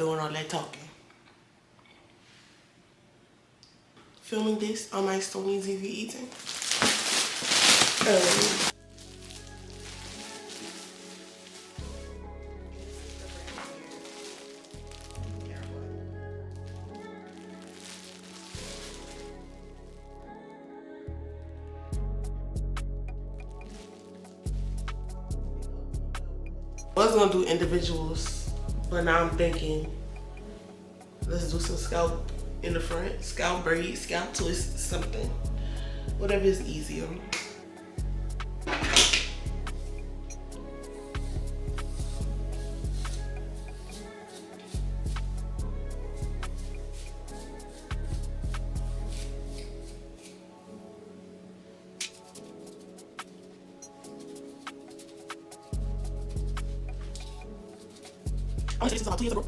doing all that talking. Filming this on my Sony TV eating. I was gonna do individuals, but now I'm thinking, let's do some scalp in the front, scalp braid, scalp twist, something. Whatever is easier. I was about 2 years ago.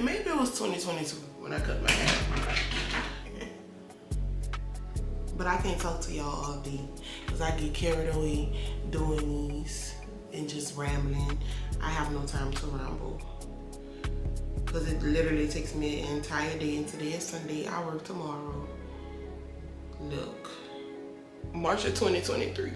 Maybe it was 2022 when I cut my hair. But I can't talk to y'all all day because I get carried away doing these and just rambling. I have no time to ramble because it literally takes me an entire day, and today is Sunday. I work tomorrow. Look, March of 2023.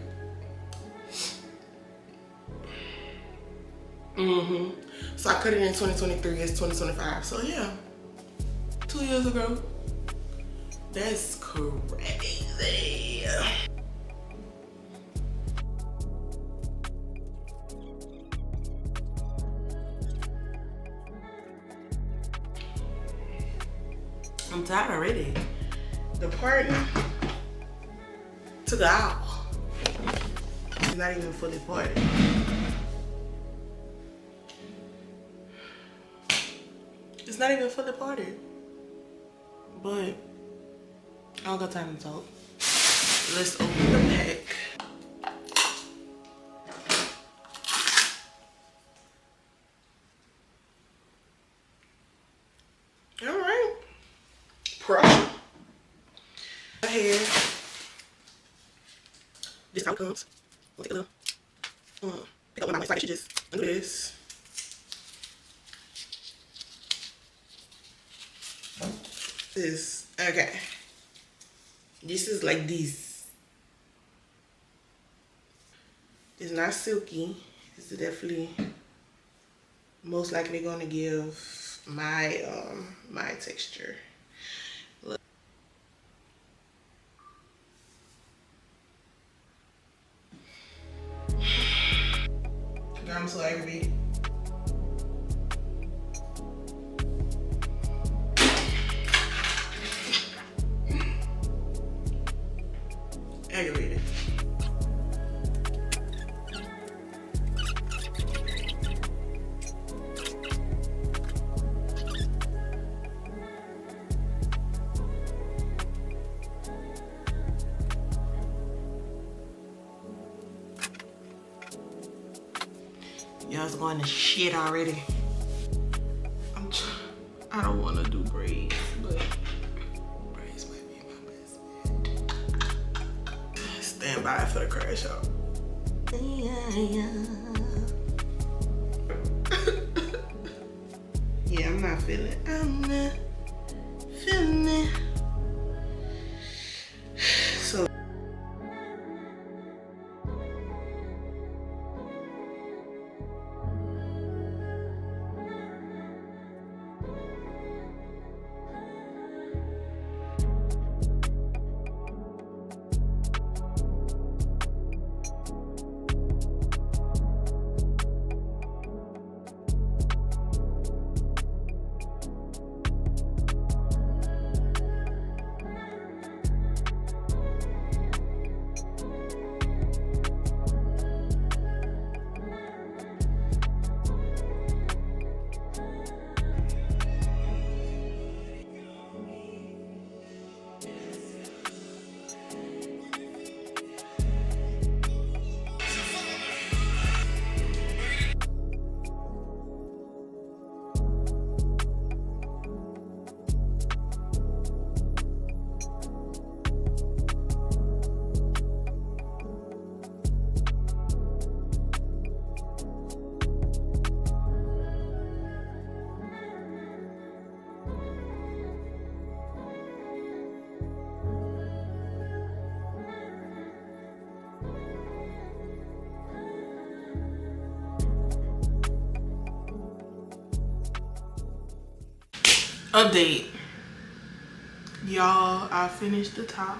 So I cut it in 2023, it's 2025. So yeah, 2 years ago. That's crazy. I'm tired already. The part to the owl. It's not even fully parted. It's not even fully parted. But I don't got time to talk. Let's open the pack. All right. Pressure. Hair. This is how it comes. I'll take a little. Pick up one of my side stitches. Undo this. This. Okay. This is like this. It's not silky. This is definitely most likely gonna give my my texture. Look. God, I'm so aggravated. Aggravated. Y'all's going to shit already. I don't want to do braids, but braids might be my best bet. Stand by for the crash out. Yeah, I'm not feeling it. I'm not feeling it. So Update. Y'all, I finished the top.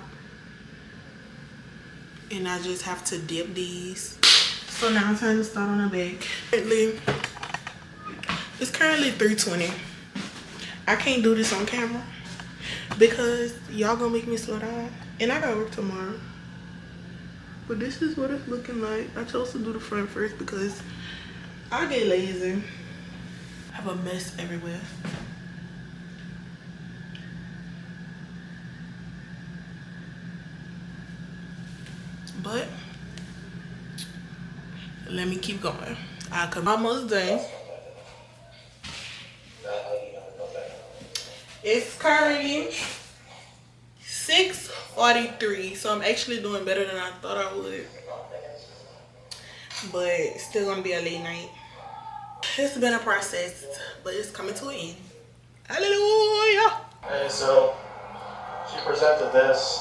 And I just have to dip these. So now I'm time to start on the back. It's currently 3:20. I can't do this on camera because y'all gonna make me slow down. And I gotta work tomorrow. But this is what it's looking like. I chose to do the front first because I get lazy. I have a mess everywhere. But let me keep going. I'm almost done. It's currently 6:43, so I'm actually doing better than I thought I would. But it's still gonna be a late night. It's been a process, but it's coming to an end. Hallelujah! Hey, so she presented this.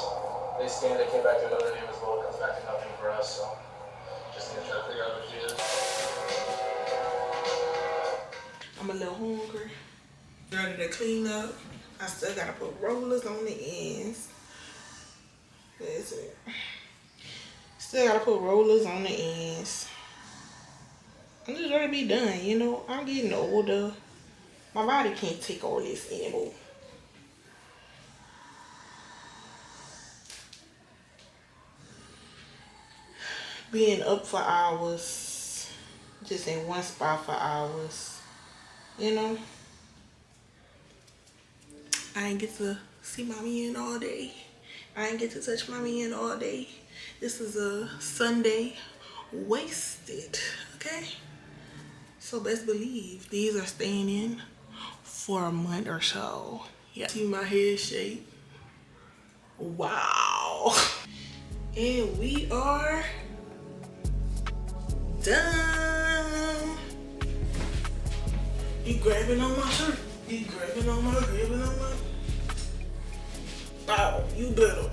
They stand, it came back to another name as well. It comes back to nothing for us, so just need to try to figure out what she is. I'm a little hungry. Ready to clean up. I still gotta put rollers on the ends. That's it. Still gotta put rollers on the ends. I'm just ready to be done, you know. I'm getting older. My body can't take all this anymore. Being up for hours, just in one spot for hours, you know. I ain't get to see mommy in all day. I ain't get to touch mommy in all day. This is a Sunday wasted, okay? So best believe these are staying in for a month or so. Yeah. See my head shape. Wow. And we are done. You grabbing on my shirt. You grabbing on my. Wow, you better.